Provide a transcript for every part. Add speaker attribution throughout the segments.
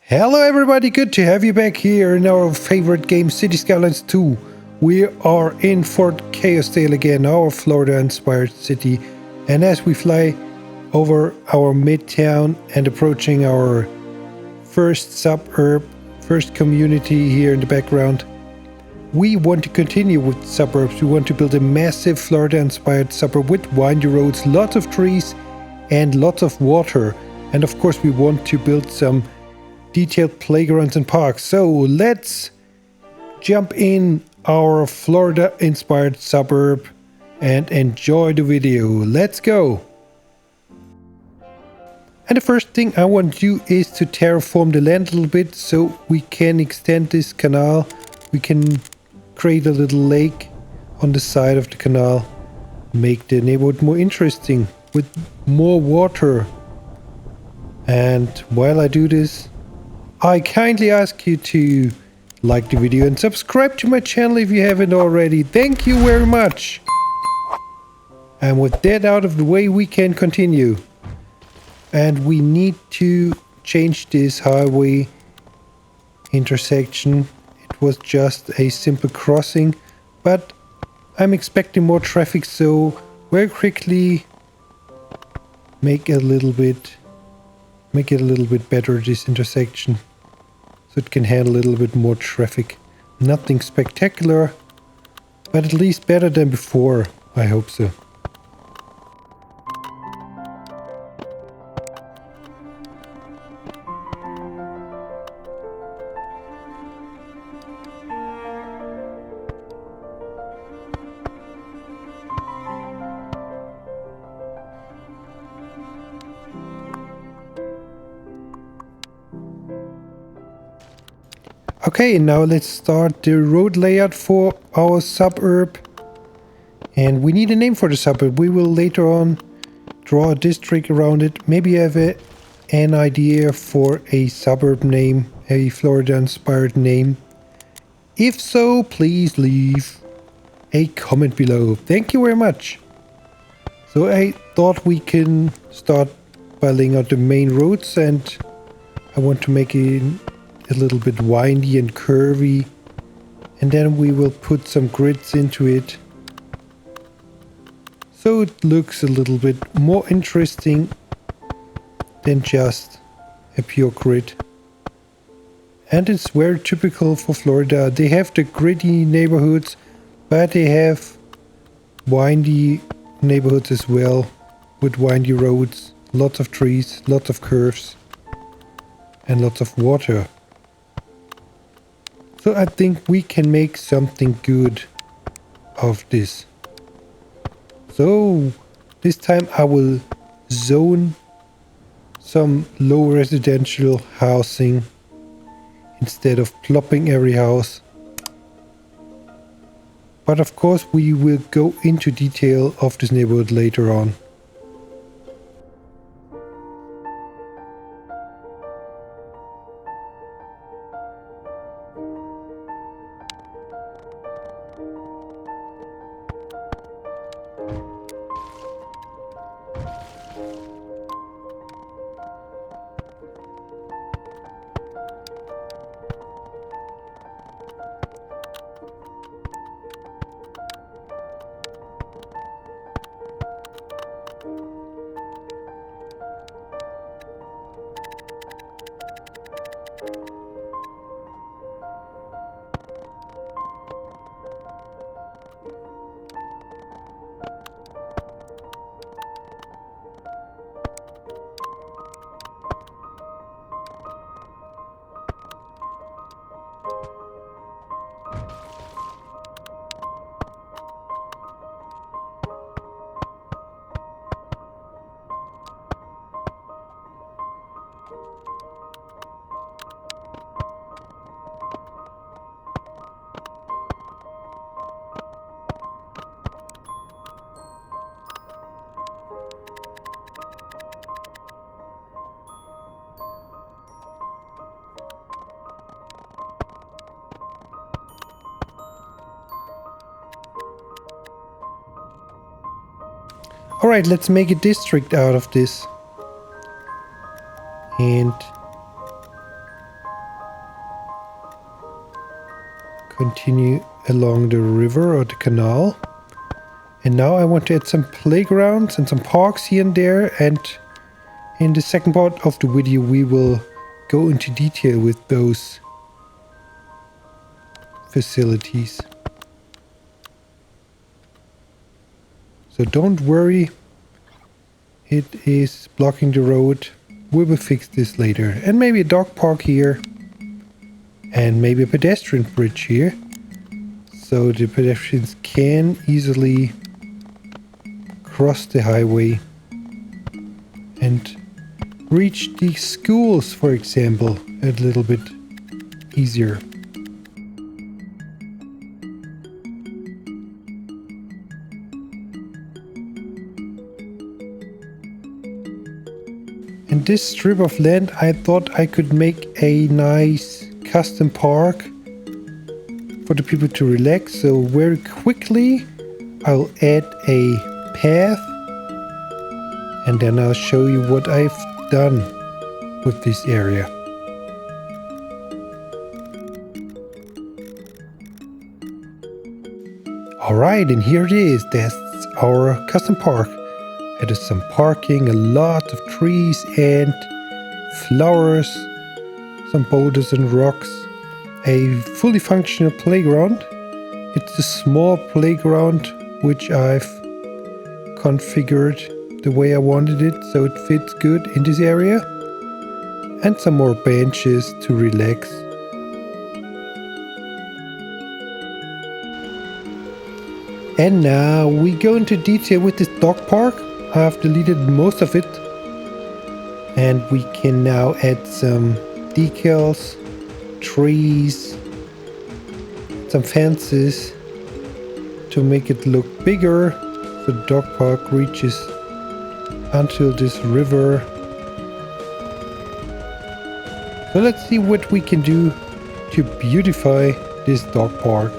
Speaker 1: Hello everybody, good to have you back here in our favorite game, City Skylines 2. We are in Fort Chaosdale again, our Florida-inspired city. And as we fly over our midtown and approaching our first suburb, first community here in the background, we want to continue with suburbs. We want to build a massive Florida-inspired suburb with windy roads, lots of trees and lots of water. And of course we want to build some detailed playgrounds and parks. So let's jump in our Florida-inspired suburb and enjoy the video. Let's go! And the first thing I want to do is to terraform the land a little bit so we can extend this canal. We can create a little lake on the side of the canal, make the neighborhood more interesting with more water. And while I do this, I kindly ask you to like the video and subscribe to my channel if you haven't already. Thank you very much. And with that out of the way, we can continue. And we need to change this highway intersection. It was just a simple crossing, but I'm expecting more traffic, so very quickly make it a little bit better, this intersection, so it can handle a little bit more traffic. Nothing spectacular, but at least better than before. I hope so. Okay, now let's start the road layout for our suburb. And we need a name for the suburb. We will later on draw a district around it. Maybe you have an idea for a suburb name, a Florida-inspired name. If so, please leave a comment below. Thank you very much. So I thought we can start by laying out the main roads, and I want to make it a little bit windy and curvy, and then we will put some grids into it so it looks a little bit more interesting than just a pure grid. And it's very typical for Florida. They have the gritty neighborhoods, but they have windy neighborhoods as well, with windy roads, lots of trees, lots of curves, and lots of water. So I think we can make something good of this. So this time I will zone some low residential housing instead of plopping every house. But of course we will go into detail of this neighborhood later on. Alright, let's make a district out of this. And continue along the river or the canal. And now I want to add some playgrounds and some parks here and there, and in the second part of the video we will go into detail with those facilities. So don't worry, it is blocking the road. We will fix this later. And maybe a dog park here. And maybe a pedestrian bridge here. So the pedestrians can easily cross the highway and reach the schools, for example, a little bit easier. And this strip of land, I thought I could make a nice custom park for the people to relax. So very quickly I'll add a path, and then I'll show you what I've done with this area. Alright, and here it is. That's our custom park. It is some parking, a lot of trees and flowers, some boulders and rocks, a fully functional playground. It's a small playground which I've configured the way I wanted it, so it fits good in this area. And some more benches to relax. And now we go into detail with this dog park. I have deleted most of it, and we can now add some decals, trees, some fences to make it look bigger. So the dog park reaches until this river. So let's see what we can do to beautify this dog park.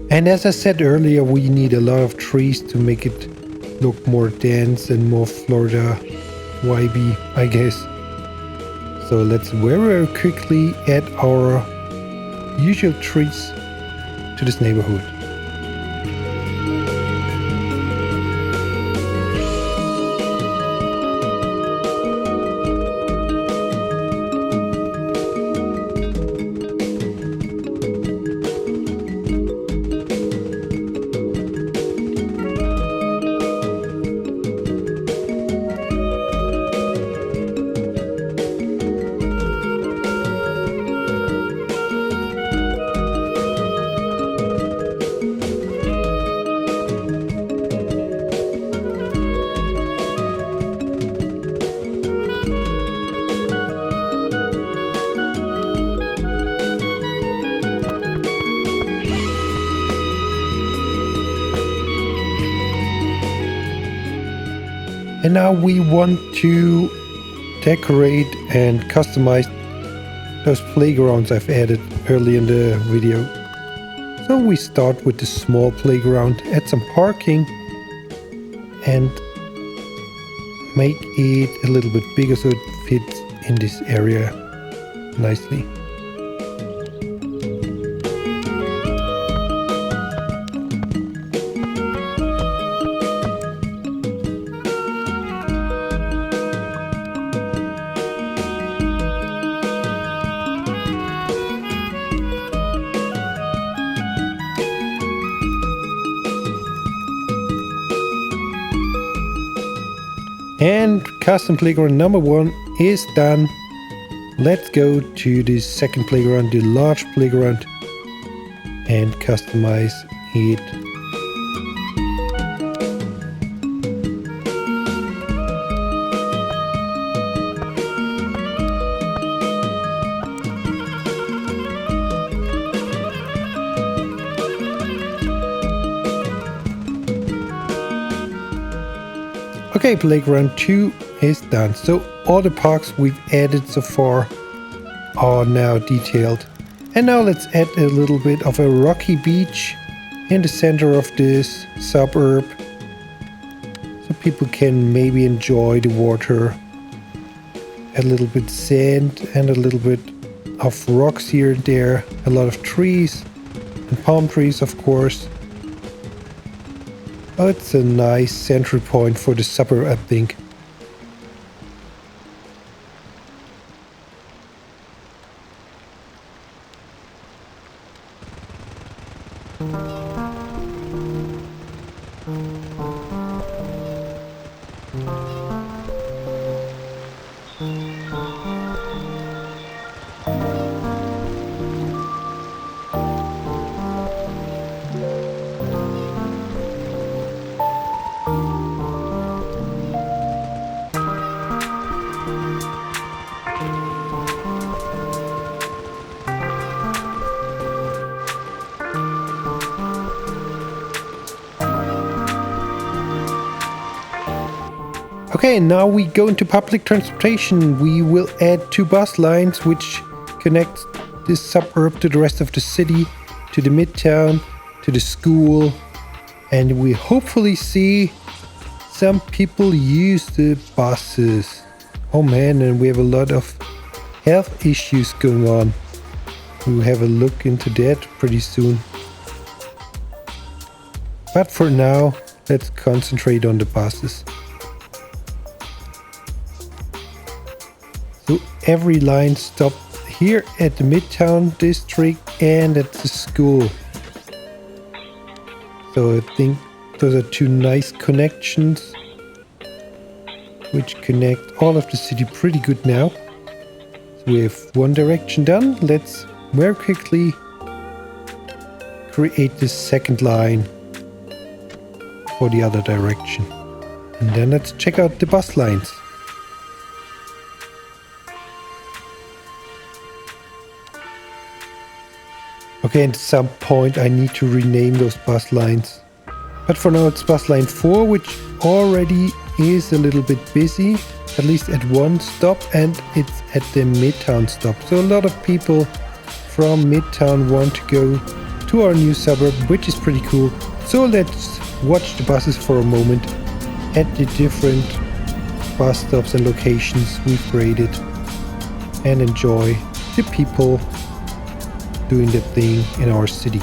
Speaker 1: And as I said earlier, we need a lot of trees to make it look more dense and more Florida vibey, I guess. So let's very quickly add our usual trees to this neighborhood. And now we want to decorate and customize those playgrounds I've added early in the video. So we start with the small playground, add some parking and make it a little bit bigger so it fits in this area nicely. And custom playground number 1 is done. Let's go to the second playground, the large playground, and customize it. Okay, playground 2 is done. So all the parks we've added so far are now detailed. And now let's add a little bit of a rocky beach in the center of this suburb, so people can maybe enjoy the water. A little bit sand and a little bit of rocks here and there. A lot of trees and palm trees, of course. Oh, it's a nice central point for the suburb, I think. Okay, now we go into public transportation. We will add 2 bus lines which connect this suburb to the rest of the city, to the midtown, to the school, and we hopefully see some people use the buses. Oh man, and we have a lot of health issues going on. We'll have a look into that pretty soon. But for now, let's concentrate on the buses. So every line stopped here at the Midtown District and at the school. So I think those are 2 nice connections which connect all of the city pretty good now. So we have one direction done. Let's very quickly create the second line for the other direction. And then let's check out the bus lines. Okay, at some point I need to rename those bus lines. But for now it's bus line 4, which already is a little bit busy, at least at one stop, and it's at the Midtown stop. So a lot of people from Midtown want to go to our new suburb, which is pretty cool. So let's watch the buses for a moment at the different bus stops and locations we've created and enjoy the people doing that thing in our city.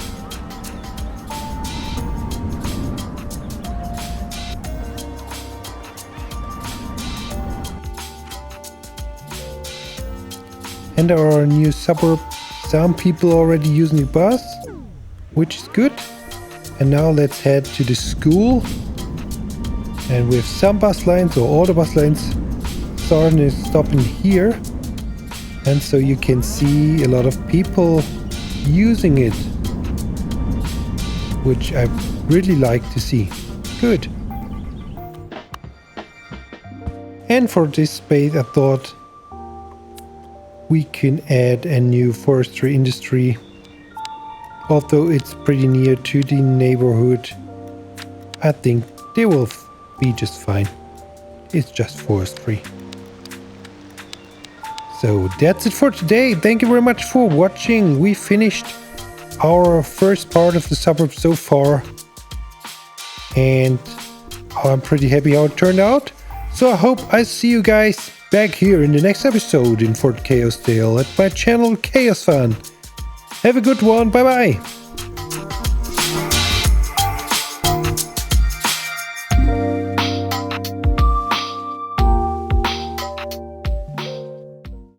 Speaker 1: And our new suburb, some people already using the bus, which is good. And now let's head to the school. And we have some bus lines, or all the bus lines, starting and stopping here. And so you can see a lot of people using it, which I really like to see. Good. And for this space I thought we can add a new forestry industry. Although it's pretty near to the neighborhood, I think they will be just fine. It's just forestry. So that's it for today. Thank you very much for watching. We finished our first part of the suburb so far, and I'm pretty happy how it turned out. So I hope I see you guys back here in the next episode in Fort Chaosdale at my channel Chaos Fun. Have a good one. Bye bye.